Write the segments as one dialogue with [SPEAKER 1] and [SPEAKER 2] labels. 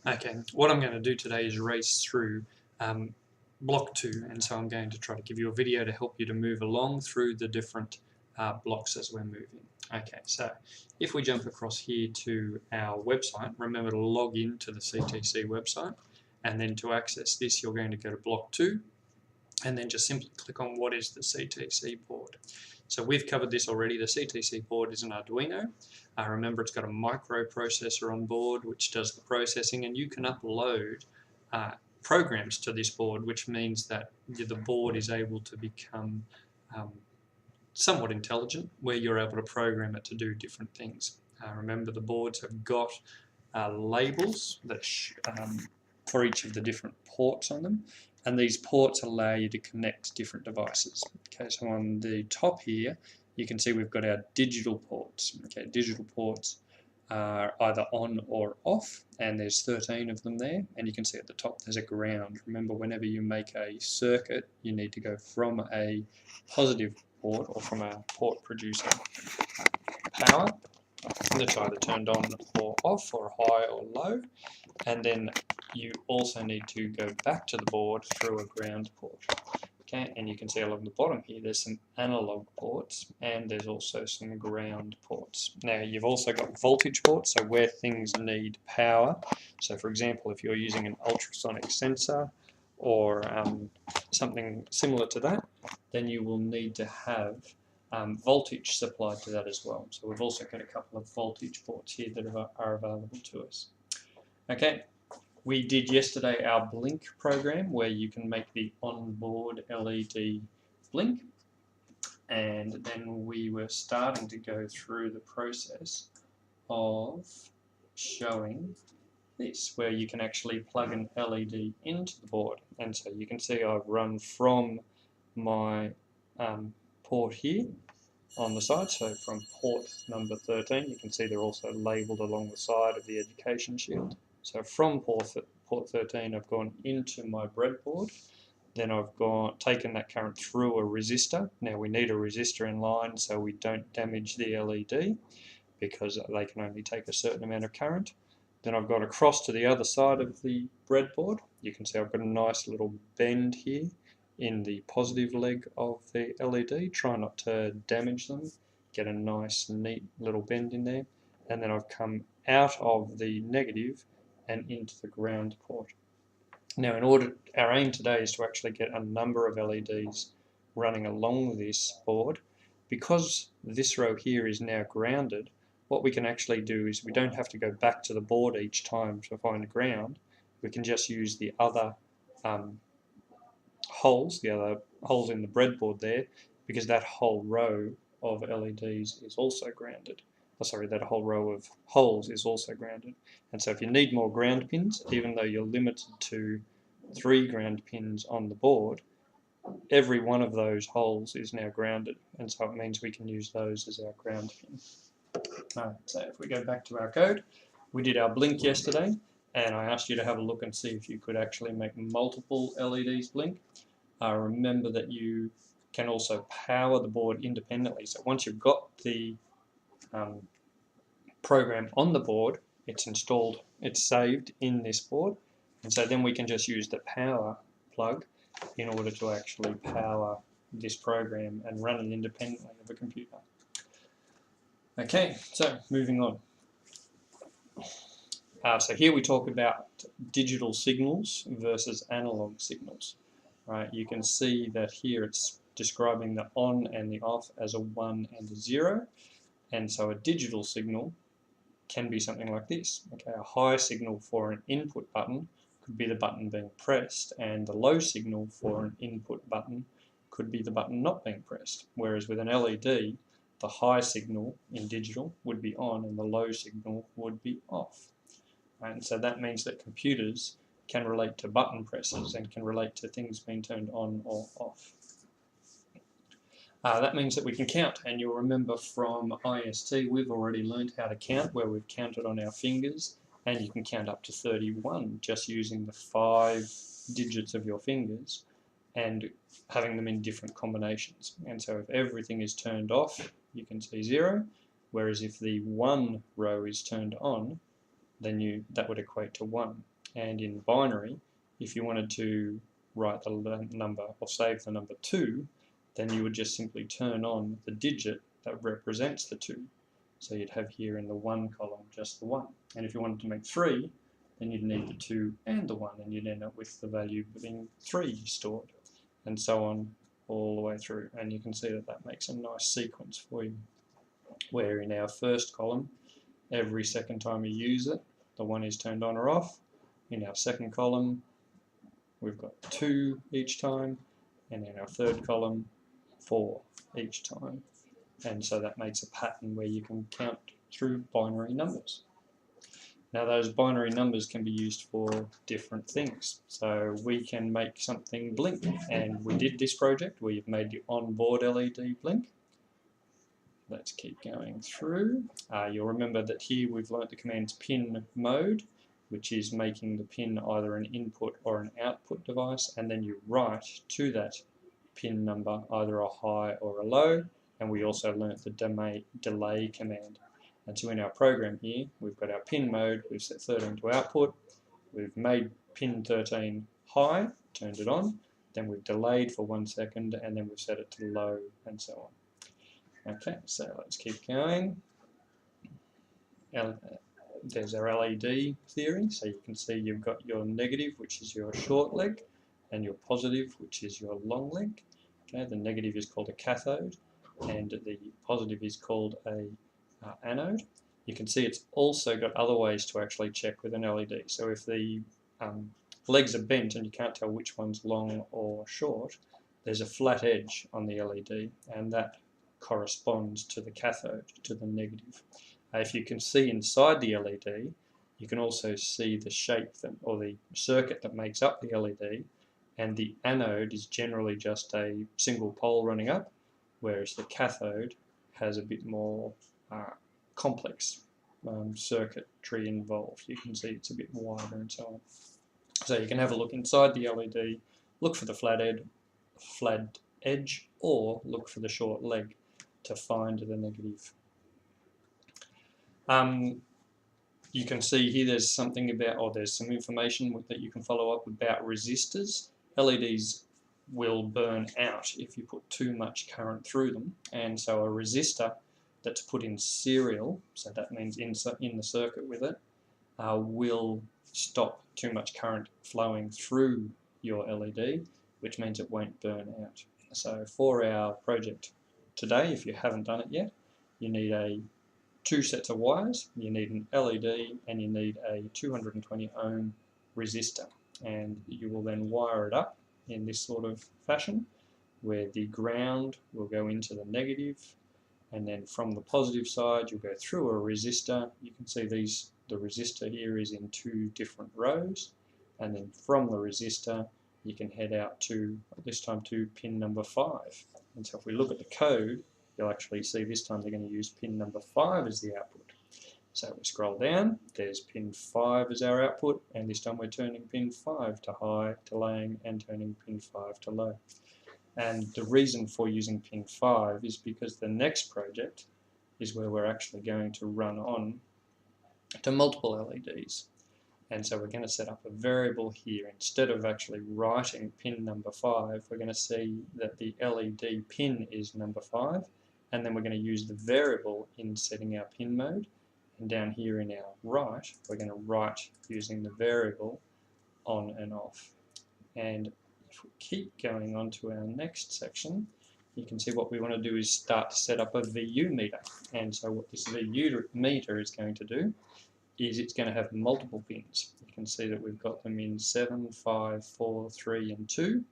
[SPEAKER 1] Okay, what I'm going to do today is race through block 2, and so I'm going to try to give you a video to help you to move along through the different blocks as we're moving. Okay, so if we jump across here to our website, remember to log in to the CTC website, and then to access this you're going to go to block 2, and then just simply click on what is the CTC board. So we've covered this already. The CTC board is an Arduino. Remember, it's got a microprocessor on board which does the processing, and you can upload programs to this board, which means that the board is able to become somewhat intelligent, where you're able to program it to do different things. Remember, the boards have got labels that for each of the different ports on them, and these ports allow you to connect different devices. Okay, so on the top here you can see we've got our digital ports. Okay, digital ports are either on or off, and there's 13 of them there, and you can see at the top there's a ground. Remember, whenever you make a circuit you need to go from a positive port or from a port producing power that's either turned on or off or high or low, and then you also need to go back to the board through a ground port. Okay, and you can see along the bottom here there's some analog ports and there's also some ground ports. Now you've also got voltage ports, so where things need power. So for example, if you're using an ultrasonic sensor or something similar to that, then you will need to have voltage supplied to that as well. So we've also got a couple of voltage ports here that are available to us. Okay, we did yesterday our blink program where you can make the onboard LED blink, and then we were starting to go through the process of showing this, where you can actually plug an LED into the board. And so you can see I've run from my port here on the side, so from port number 13, you can see they're also labelled along the side of the education shield. So from port 13 I've gone into my breadboard, then I've taken that current through a resistor. Now we need a resistor in line so we don't damage the LED, because they can only take a certain amount of current. Then I've got across to the other side of the breadboard. You can see I've got a nice little bend here in the positive leg of the LED. Try not to damage them. Get a nice neat little bend in there. And then I've come out of the negative and into the ground port. Now our aim today is to actually get a number of LEDs running along this board. Because this row here is now grounded, what we can actually do is we don't have to go back to the board each time to find ground. We can just use the other holes in the breadboard there, because that whole row of LEDs is also grounded. Sorry, that whole row of holes is also grounded. And so if you need more ground pins, even though you're limited to 3 ground pins on the board, every one of those holes is now grounded, and so it means we can use those as our ground pin. Alright, so if we go back to our code, we did our blink yesterday, and I asked you to have a look and see if you could actually make multiple LEDs blink. Remember that you can also power the board independently. So once you've got the program on the board, it's installed, it's saved in this board, and so then we can just use the power plug in order to actually power this program and run it independently of a computer. Okay, so moving on. So here we talk about digital signals versus analog signals. Right, you can see that here it's describing the on and the off as a 1 and a 0, and so a digital signal can be something like this. Okay, a high signal for an input button could be the button being pressed, and the low signal for an input button could be the button not being pressed. Whereas with an LED, the high signal in digital would be on and the low signal would be off. And so that means that computers can relate to button presses and can relate to things being turned on or off. That means that we can count, and you'll remember from IST we've already learned how to count, where we've counted on our fingers, and you can count up to 31 just using the 5 digits of your fingers and having them in different combinations. And so if everything is turned off, you can see 0, whereas if the 1 row is turned on, then that would equate to 1. And in binary, if you wanted to write the number or save the number 2, then you would just simply turn on the digit that represents the 2. So you'd have here in the 1 column just the 1. And if you wanted to make 3, then you'd need the 2 and the 1, and you'd end up with the value being 3 stored, and so on all the way through. And you can see that that makes a nice sequence for you, where in our first column, every second time you use it, the 1 is turned on or off. In our second column, we've got 2 each time, and in our third column, 4 each time. And so that makes a pattern where you can count through binary numbers. Now those binary numbers can be used for different things. So we can make something blink, and we did this project where you've made the onboard LED blink. Let's keep going through. You'll remember that here we've learnt the commands pin mode, which is making the pin either an input or an output device, and then you write to that pin number either a high or a low, and we also learnt the delay command. And so in our program here, we've got our pin mode, we've set 13 to output, we've made pin 13 high, turned it on, then we've delayed for 1 second, and then we've set it to low, and so on. Okay, so let's keep going. There's our LED theory, so you can see you've got your negative, which is your short leg, and your positive, which is your long leg. Okay, the negative is called a cathode, and the positive is called a anode. You can see it's also got other ways to actually check with an LED. So if the legs are bent and you can't tell which one's long or short, there's a flat edge on the LED, and that corresponds to the cathode, to the negative. If you can see inside the LED, you can also see the shape or the circuit that makes up the LED, and the anode is generally just a single pole running up, whereas the cathode has a bit more complex circuitry involved. You can see it's a bit wider and so on. So you can have a look inside the LED, look for the flat edge, or look for the short leg to find the negative. You can see here there's something about, or there's some information that you can follow up about resistors. LEDs will burn out if you put too much current through them, and so a resistor that's put in serial, so that means in the circuit with it, will stop too much current flowing through your LED, which means it won't burn out. So for our project today, if you haven't done it yet, you need 2 sets of wires, you need an LED, and you need a 220 ohm resistor, and you will then wire it up in this sort of fashion, where the ground will go into the negative, and then from the positive side you'll go through a resistor. You can see the resistor here is in 2 different rows, and then from the resistor you can head out to, this time, to pin number 5. And so if we look at the code, you'll actually see this time they're going to use pin number 5 as the output. So we scroll down, there's pin 5 as our output, and this time we're turning pin 5 to high, delaying, and turning pin 5 to low. And the reason for using pin 5 is because the next project is where we're actually going to run on to multiple LEDs. And so we're going to set up a variable here. Instead of actually writing pin number 5, we're going to see that the LED pin is number 5, and then we're going to use the variable in setting our pin mode. And down here in our write, we're going to write using the variable on and off. And if we keep going on to our next section, you can see what we want to do is start to set up a VU meter. And so what this VU meter is going to do is it's going to have multiple pins. You can see that we've got them in 7, 5, 4, 3 and 2.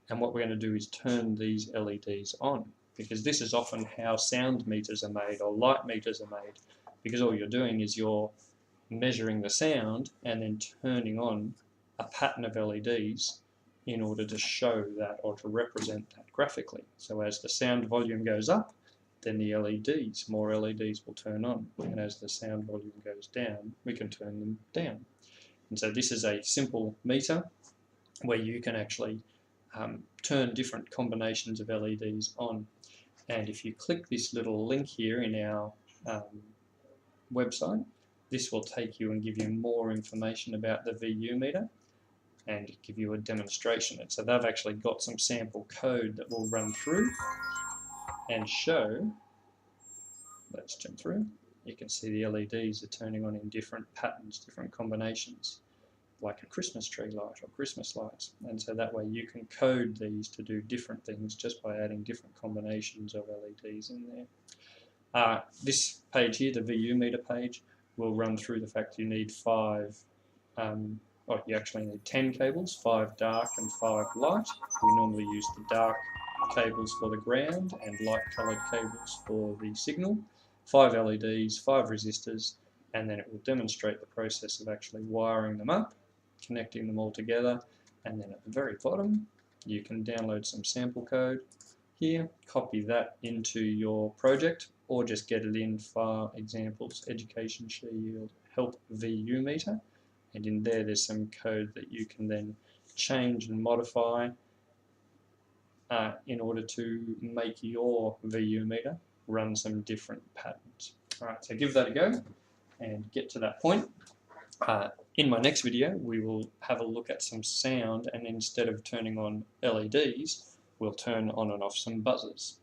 [SPEAKER 1] And what we're going to do is turn these LEDs on, because this is often how sound meters are made or light meters are made, because all you're doing is you're measuring the sound and then turning on a pattern of LEDs in order to show that or to represent that graphically. So as the sound volume goes up, then the LEDs, more LEDs will turn on, and as the sound volume goes down, we can turn them down. And so this is a simple meter where you can actually turn different combinations of LEDs on. And if you click this little link here in our website, this will take you and give you more information about the VU meter and give you a demonstration. And so they've actually got some sample code that will run through and show. Let's jump through. You can see the LEDs are turning on in different patterns, different combinations, like a Christmas tree light or Christmas lights. And so that way you can code these to do different things just by adding different combinations of LEDs in there. This page here, the VU meter page, will run through the fact you need you actually need 10 cables, 5 dark and 5 light. We normally use the dark cables for the ground and light coloured cables for the signal. 5 LEDs, 5 resistors, and then it will demonstrate the process of actually wiring them up, connecting them all together, and then at the very bottom you can download some sample code here, copy that into your project, or just get it in for examples, Education Shield, Help VU meter, and in there's some code that you can then change and modify in order to make your VU meter run some different patterns. Alright, so give that a go and get to that point. In my next video we will have a look at some sound, and instead of turning on LEDs we'll turn on and off some buzzers.